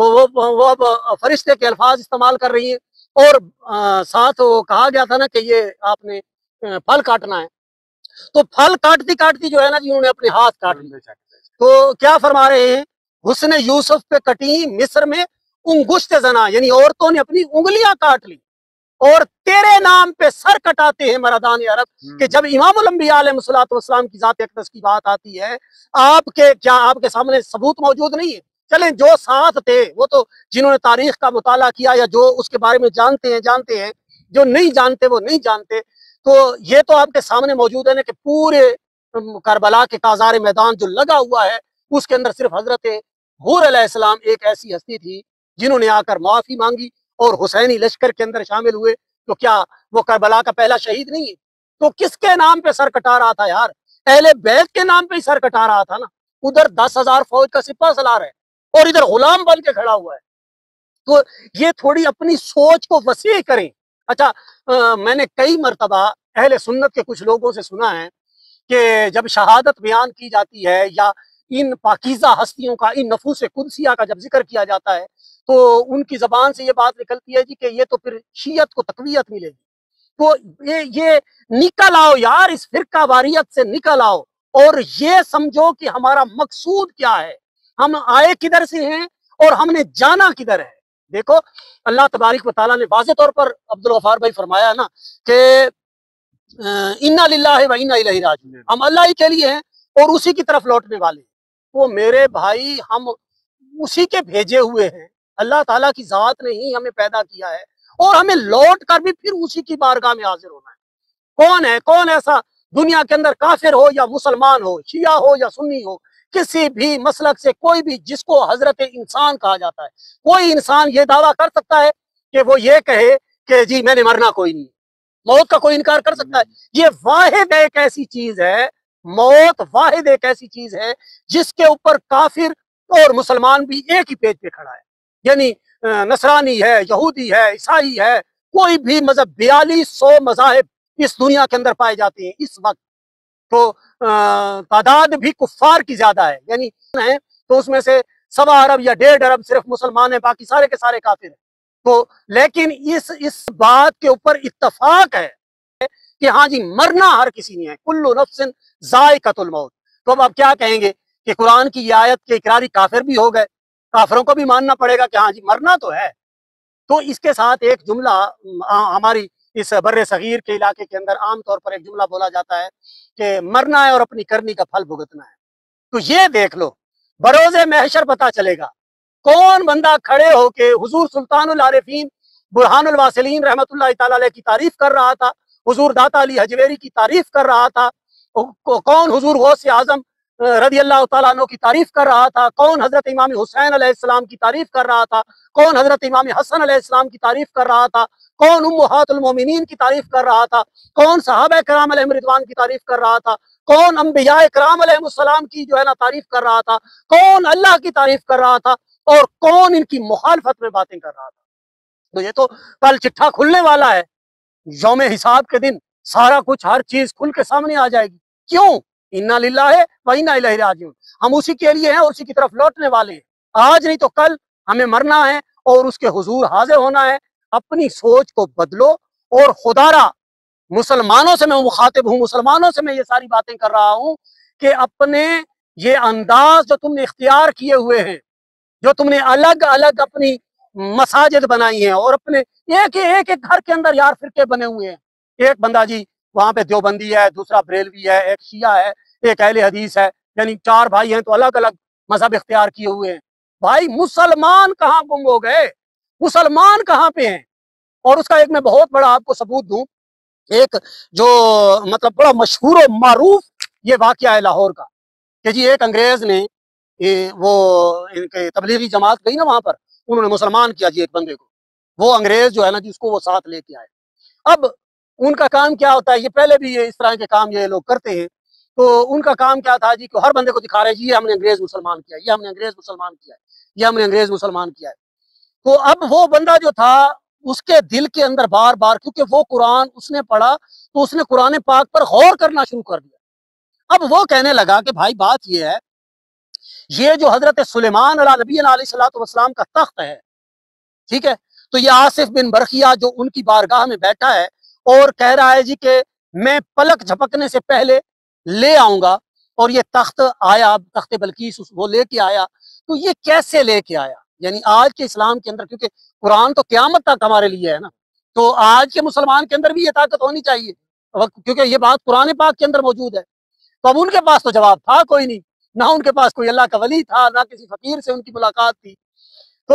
تو وہ اب فرشتے کے الفاظ استعمال کر رہی ہیں، اور ساتھ وہ کہا گیا تھا نا کہ یہ آپ نے پھل کاٹنا ہے، تو پھل کاٹتی کاٹتی جو ہے نا جی انہوں نے اپنے ہاتھ کاٹ لیے۔ تو کیا فرما رہے ہیں، حسن یوسف پہ کٹی مصر میں انگشت زنا، یعنی عورتوں نے اپنی انگلیاں کاٹ لی، اور تیرے نام پہ سر کٹاتے ہیں مردان عرب۔ کہ جب امام الانبیاء علیہ الصلوۃ والسلام کی ذات اقدس کی بات آتی ہے، کیا آپ کے سامنے ثبوت موجود نہیں ہے؟ چلیں جو ساتھ تھے وہ تو جنہوں نے تاریخ کا مطالعہ کیا یا جو اس کے بارے میں جانتے ہیں، جو نہیں جانتے وہ نہیں جانتے، تو یہ تو آپ کے سامنے موجود ہے نا کہ پورے کربلا کے کازار میدان جو لگا ہوا ہے اس کے اندر صرف حضرت حور علیہ السلام ایک ایسی ہستی تھی جنہوں نے آ کر معافی مانگی اور حسینی لشکر کے اندر شامل ہوئے۔ تو کیا وہ کربلا کا پہلا شہید نہیں ہے؟ تو کس کے نام پہ سر کٹا رہا تھا یار؟ اہل بیت کے نام پہ ہی سر کٹا رہا تھا نا۔ ادھر 10,000 فوج کا سپاہ سالار ہے اور ادھر غلام بن کے کھڑا ہوا ہے۔ تو یہ تھوڑی اپنی سوچ کو وسیع کریں۔ اچھا، میں نے کئی مرتبہ اہل سنت کے کچھ لوگوں سے سنا ہے کہ جب شہادت بیان کی جاتی ہے یا ان پاکیزہ ہستیوں کا، ان نفوس قدسیہ کا جب ذکر کیا جاتا ہے تو ان کی زبان سے یہ بات نکلتی ہے جی کہ یہ تو پھر شیعت کو تقویت ملے گی۔ تو یہ نکل آؤ یار، اس فرقہ واریت سے نکل آؤ اور یہ سمجھو کہ ہمارا مقصود کیا ہے، ہم آئے کدھر سے ہیں اور ہم نے جانا کدھر ہے۔ دیکھو اللہ تبارک و تعالیٰ نے واضح طور پر عبدالغفار بھائی فرمایا نا کہ انا للہ و انا الیہ راجعون، ہم اللہ ہی کے لیے ہیں اور اسی کی طرف لوٹنے والے ہیں۔ وہ میرے بھائی ہم اسی کے بھیجے ہوئے ہیں، اللہ تعالیٰ کی ذات نے ہی ہمیں پیدا کیا ہے اور ہمیں لوٹ کر بھی پھر اسی کی بارگاہ میں حاضر ہونا ہے۔ کون ایسا دنیا کے اندر کافر ہو یا مسلمان ہو، شیعہ ہو یا سنی ہو، کسی بھی مسلک سے کوئی بھی جس کو حضرت انسان کہا جاتا ہے، کوئی انسان یہ دعویٰ کر سکتا ہے کہ وہ یہ کہے کہ جی میں نے مرنا کوئی نہیں، موت کا کوئی انکار کر سکتا ہے؟ یہ واحد ایک ایسی چیز ہے، موت واحد ایک ایسی چیز ہے جس کے اوپر کافر اور مسلمان بھی ایک ہی پیج پہ کھڑا ہے۔ یعنی نصرانی ہے، یہودی ہے، عیسائی ہے، کوئی بھی مذہب، 4200 مذاہب اس دنیا کے اندر پائے جاتے ہیں اس وقت، تو تعداد بھی کفار کی زیادہ ہے، یعنی ہے تو اس میں سے 1.25 ارب یا 1.5 ارب صرف مسلمان ہیں، باقی سارے کے سارے کافر ہیں۔ تو لیکن اس بات کے اوپر اتفاق ہے کہ ہاں جی مرنا ہر کسی نے ہے، کل نفس ذائقۃ الموت۔ تو اب آپ کیا کہیں گے کہ قرآن کی یہ آیت کے اقراری کافر بھی ہو گئے، کافروں کو بھی ماننا پڑے گا کہ ہاں جی مرنا تو ہے۔ تو اس کے ساتھ ایک جملہ ہماری اس بر صغیر کے علاقے کے اندر عام طور پر ایک جملہ بولا جاتا ہے کہ مرنا ہے اور اپنی کرنی کا پھل بھگتنا ہے۔ تو یہ دیکھ لو، بروز محشر پتہ چلے گا کون بندہ کھڑے ہو کے حضور سلطان العارفین برہان الواصلین رحمت اللہ تعالی علیہ کی تعریف کر رہا تھا، حضور داتا علی حجویری کی تعریف کر رہا تھا، کون حضور غوث اعظم رضی اللہ تعالیٰ عنہ کی تعریف کر رہا تھا، کون حضرت امام حسین علیہ السلام کی تعریف کر رہا تھا، کون حضرت امام حسن علیہ السلام کی تعریف کر رہا تھا، کون امہات المومنین کی تعریف کر رہا تھا، کون صحابہ کرام علیہم رضوان کی تعریف کر رہا تھا، کون انبیاء کرام علیہم السلام کی جو ہے نا تعریف کر رہا تھا، کون اللہ کی تعریف کر رہا تھا اور کون ان کی مخالفت میں باتیں کر رہا تھا۔ تو یہ تو کل چٹھا کھلنے والا ہے، یوم حساب کے دن سارا کچھ ہر چیز کھل کے سامنے آ جائے گی۔ کیوں؟ انا للہ و انا الیہ راجعون، ہم اسی کے لیے ہیں اور اسی کی طرف لوٹنے والے ہیں۔ آج نہیں تو کل ہمیں مرنا ہے اور اس کے حضور حاضر ہونا ہے۔ اپنی سوچ کو بدلو، اور خدا را مسلمانوں سے میں مخاطب ہوں، مسلمانوں سے میں یہ ساری باتیں کر رہا ہوں کہ اپنے یہ انداز جو تم نے اختیار کیے ہوئے ہیں، جو تم نے الگ الگ اپنی مساجد بنائی ہیں اور اپنے ایک ایک گھر کے اندر یار فرقے بنے ہوئے ہیں، ایک بندہ جی وہاں پہ دیوبندی ہے، دوسرا بریلوی ہے، ایک شیعہ ہے، ایک اہل حدیث ہے، یعنی 4 بھائی ہیں تو الگ الگ مذہب اختیار کیے ہوئے ہیں۔ بھائی مسلمان کہاں گم ہو گئے؟ مسلمان کہاں پہ ہیں؟ اور اس کا ایک میں بہت بڑا آپ کو ثبوت دوں، ایک جو مطلب بڑا مشہور و معروف یہ واقعہ ہے لاہور کا، کہ جی ایک انگریز نے وہ ان کے تبلیغی جماعت گئی نا وہاں پر، انہوں نے مسلمان کیا جی ایک بندے کو، وہ انگریز جو ہے نا جس کو وہ ساتھ لے کے آئے۔ اب ان کا کام کیا ہوتا ہے، یہ پہلے بھی اس طرح کے کام یہ لوگ کرتے ہیں، تو ان کا کام کیا تھا جی کہ ہر بندے کو دکھا رہے جی یہ ہم نے انگریز مسلمان کیا، یہ ہم نے انگریز مسلمان کیا ہے، یہ ہم نے انگریز مسلمان کیا ہے۔ تو اب وہ بندہ جو تھا اس کے دل کے اندر بار بار، کیونکہ وہ قرآن اس نے پڑھا تو اس نے قرآن پاک پر غور کرنا شروع کر دیا۔ اب وہ کہنے لگا کہ بھائی بات یہ ہے، یہ جو حضرت سلیمان علیہ نبی علیہ الصلوۃ والسلام کا تخت ہے، ٹھیک ہے، تو یہ آصف بن برقیہ جو ان کی بارگاہ میں بیٹھا ہے اور کہہ رہا ہے جی کہ میں پلک جھپکنے سے پہلے لے آؤں گا، اور یہ تخت آیا، تخت بلقیس وہ لے کے آیا، تو یہ کیسے لے کے آیا؟ یعنی آج کے اسلام کے اندر، کیونکہ قرآن تو قیامت تک ہمارے لیے ہے نا، تو آج کے مسلمان کے اندر بھی یہ طاقت ہونی چاہیے، کیونکہ یہ بات قرآن پاک کے اندر موجود ہے۔ تو اب ان کے پاس تو جواب تھا کوئی نہیں، نہ ان کے پاس کوئی اللہ کا ولی تھا، نہ کسی فقیر سے ان کی ملاقات تھی۔ تو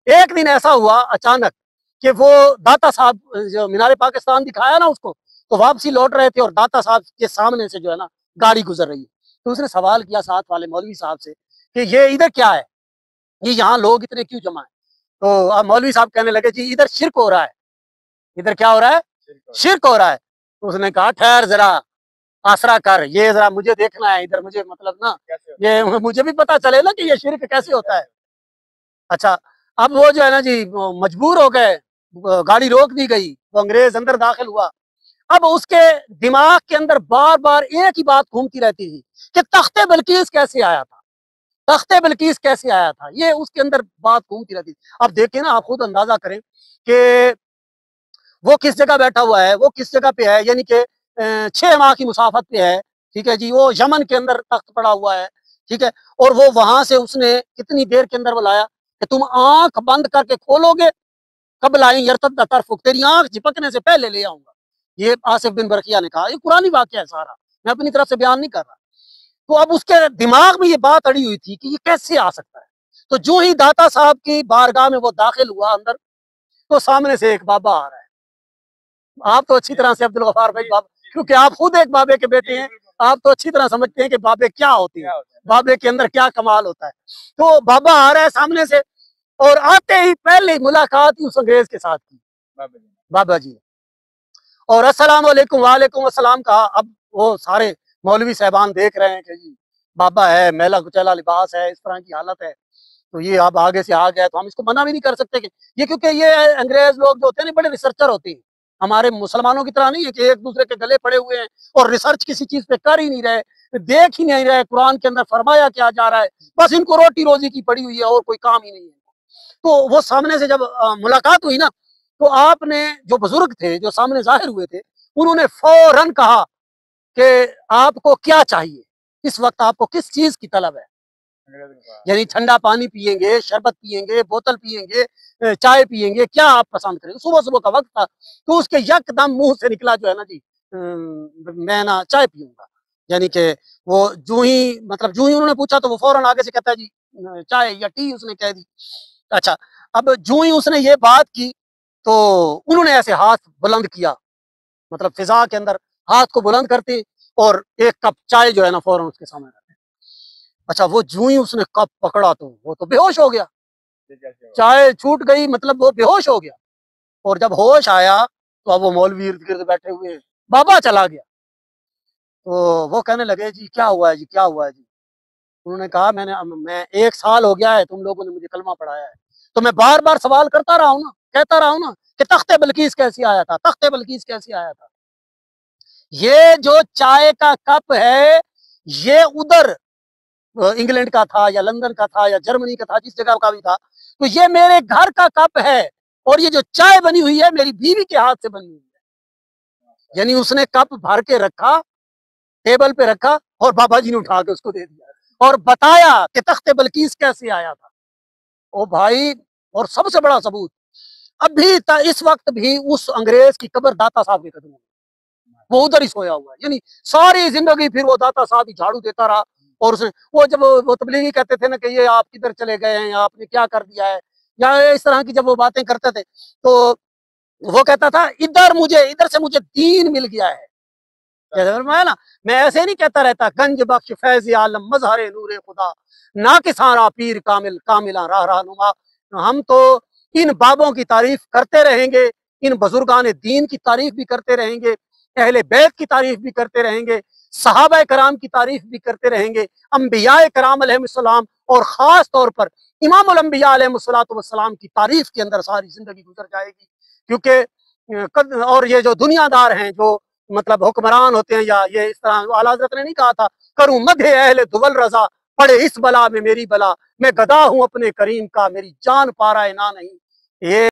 ایک دن ایسا ہوا اچانک کہ وہ داتا صاحب جو مینار پاکستان دکھایا نا اس کو، تو واپسی لوٹ رہے تھے اور داتا صاحب کے سامنے سے جو ہے نا گاڑی گزر رہی ہے، تو اس نے سوال کیا ساتھ والے مولوی صاحب سے کہ یہ ادھر کیا ہے، یہ یہاں لوگ اتنے کیوں جمع ہیں؟ تو اب مولوی صاحب کہنے لگے جی ادھر شرک ہو رہا ہے، ادھر کیا ہو رہا ہے؟ شرک ہو رہا ہے۔ تو اس نے کہا ٹھہر ذرا، آسرا کر، یہ ذرا مجھے دیکھنا ہے ادھر، مجھے مطلب نا یہ مجھے بھی پتا چلے نا کہ یہ شرک کیسے ہوتا ہے۔ اچھا، اب وہ جو ہے نا جی مجبور ہو گئے، گاڑی روک دی گئی، وہ انگریز اندر داخل ہوا۔ اب اس کے دماغ کے اندر بار بار ایک ہی بات گھومتی رہتی تھی کہ تخت بلقیس کیسے آیا تھا، تخت بلقیس کیسے آیا تھا، یہ اس کے اندر بات گھومتی رہتی تھی۔ اب دیکھیں نا، آپ خود اندازہ کریں کہ وہ کس جگہ بیٹھا ہوا ہے، وہ کس جگہ پہ ہے، یعنی کہ 6 ماہ کی مسافت پہ ہے، ٹھیک ہے جی، وہ یمن کے اندر تخت پڑا ہوا ہے، ٹھیک ہے، اور وہ وہاں سے اس نے کتنی دیر کے اندر بلایا کہ تم آنکھ بند کر کے کھولو گے، قبل آئیں یرتد طرفک، تیری آنکھ جھپکنے سے پہلے لے آؤں گا۔ یہ آصف بن برقیہ نے کہا، یہ قرآنی واقعہ ہے سارا، میں اپنی طرف سے بیان نہیں کر رہا۔ تو اب اس کے دماغ میں یہ بات اڑی ہوئی تھی کہ یہ کیسے آ سکتا ہے۔ تو جو ہی داتا صاحب کی بارگاہ میں وہ داخل ہوا اندر، تو سامنے سے ایک بابا آ رہا ہے۔ آپ تو اچھی طرح سے عبدالغفار بھائی بابا، کیونکہ آپ خود ایک بابے کے بیٹے ہیں، آپ تو اچھی طرح سمجھتے ہیں کہ بابے کیا ہوتے ہیں، بابے کے اندر کیا کمال ہوتا ہے۔ تو بابا آ رہا ہے سامنے سے، اور آتے ہی پہلے ملاقات ہی اس انگریز کے ساتھ کی بابا جی نے، اور السلام علیکم، وعلیکم السلام کہا۔ اب وہ سارے مولوی صاحبان دیکھ رہے ہیں کہ جی بابا ہے، میلا کچیلا لباس ہے، اس طرح کی حالت ہے، تو یہ اب آگے سے آ گیا، تو ہم اس کو منع بھی نہیں کر سکتے کہ یہ، کیونکہ یہ انگریز لوگ جو ہوتے ہیں نا بڑے ریسرچر ہوتے ہیں، ہمارے مسلمانوں کی طرح نہیں ہے کہ ایک دوسرے کے گلے پڑے ہوئے ہیں اور ریسرچ کسی چیز پہ کر ہی نہیں رہے، دیکھ ہی نہیں رہے قرآن کے اندر فرمایا کیا جا رہا ہے، بس ان کو روٹی روزی کی پڑی ہوئی ہے اور کوئی کام ہی نہیں ہے۔ تو وہ سامنے سے جب ملاقات ہوئی نا، تو آپ نے جو بزرگ تھے جو سامنے ظاہر ہوئے تھے، انہوں نے فوراً کہا کہ آپ کو کیا چاہیے، اس وقت آپ کو کس چیز کی طلب ہے؟ یعنی ٹھنڈا پانی پیئیں گے، شربت پیئیں گے، بوتل پیئیں گے، چائے پیئیں گے، کیا آپ پسند کریں گے؟ صبح صبح کا وقت تھا، تو اس کے یک دم منہ سے نکلا جو ہے نا جی میں نا چائے پیوں گا، یعنی کہ وہ جو ہی انہوں نے پوچھا تو وہ فوراً آگے سے کہتا ہے جی چائے یا ٹی، اس نے کہہ دی۔ اچھا، اب جو ہی اس نے یہ بات کی تو انہوں نے ایسے ہاتھ بلند کیا، مطلب فضا کے اندر ہاتھ کو بلند کرتے، اور ایک کپ چائے جو ہے نا فوراً اس کے سامنے رکھتے۔ اچھا، وہ جو ہی اس نے کپ پکڑا تو وہ تو بے ہوش ہو گیا، چائے چھوٹ گئی، مطلب وہ بے ہوش ہو گیا، اور جب ہوش آیا تو اب وہ مولوی ارد گرد بیٹھے ہوئے، بابا چلا گیا۔ تو وہ کہنے لگے جی کیا ہوا ہے جی، کیا ہوا ہے جی؟ انہوں نے کہا میں 1 سال ہو گیا ہے تم لوگوں نے مجھے کلمہ پڑھایا ہے، تو میں بار بار سوال کرتا رہا ہوں نا، کہتا رہا ہوں نا کہ تخت بلقیس کیسے آیا تھا، تخت بلقیس کیسے آیا تھا۔ یہ جو چائے کا کپ ہے، یہ ادھر انگلینڈ کا تھا یا لندن کا تھا یا جرمنی کا تھا، جس جگہ کا بھی تھا، تو یہ میرے گھر کا کپ ہے، اور یہ جو چائے بنی ہوئی ہے میری بیوی کے ہاتھ سے بنی ہوئی ہے۔ یعنی اس نے کپ بھر کے رکھا، ٹیبل پہ رکھا، اور بابا جی نے اٹھا کے اس کو دے دیا اور بتایا کہ تخت بلقیس کیسے آیا تھا۔ او بھائی، اور سب سے بڑا ثبوت، ابھی اس وقت بھی اس انگریز کی قبر داتا صاحب کے قدموں میں، وہ ادھر ہی سویا ہوا ہے۔ یعنی ساری زندگی پھر وہ داتا صاحب ہی جھاڑو دیتا رہا، اور اس نے وہ جب وہ تبلیغی کہتے تھے نا کہ یہ آپ کدھر چلے گئے ہیں، آپ نے کیا کر دیا ہے، یا اس طرح کی جب وہ باتیں کرتے تھے، تو وہ کہتا تھا ادھر سے مجھے دین مل گیا ہے۔ نا، میں ایسے نہیں کہتا رہتا گنج بخش فیض عالم مظہر نور خدا، نہ کسانا پیر کامل کاملا راہ رہنما۔ ہم تو ان بابوں کی تعریف کرتے رہیں گے، ان بزرگان دین کی تعریف بھی کرتے رہیں گے، اہل بیت کی تعریف بھی کرتے رہیں گے، صحابہ کرام کی تعریف بھی کرتے رہیں گے، انبیاء کرام علیہ السلام، اور خاص طور پر امام الانبیاء علیہ السلام کی تعریف کے اندر ساری زندگی گزر جائے گی۔ کیونکہ اور یہ جو دنیا دار ہیں، جو مطلب حکمران ہوتے ہیں، یا یہ اس طرح اعلیٰ حضرت نے نہیں کہا تھا کروں مدح اہل دول رضا، پڑے اس بلا میں میری بلا، میں گدا ہوں اپنے کریم کا، میری جان پا رہا ہے نہ نہیں. یہ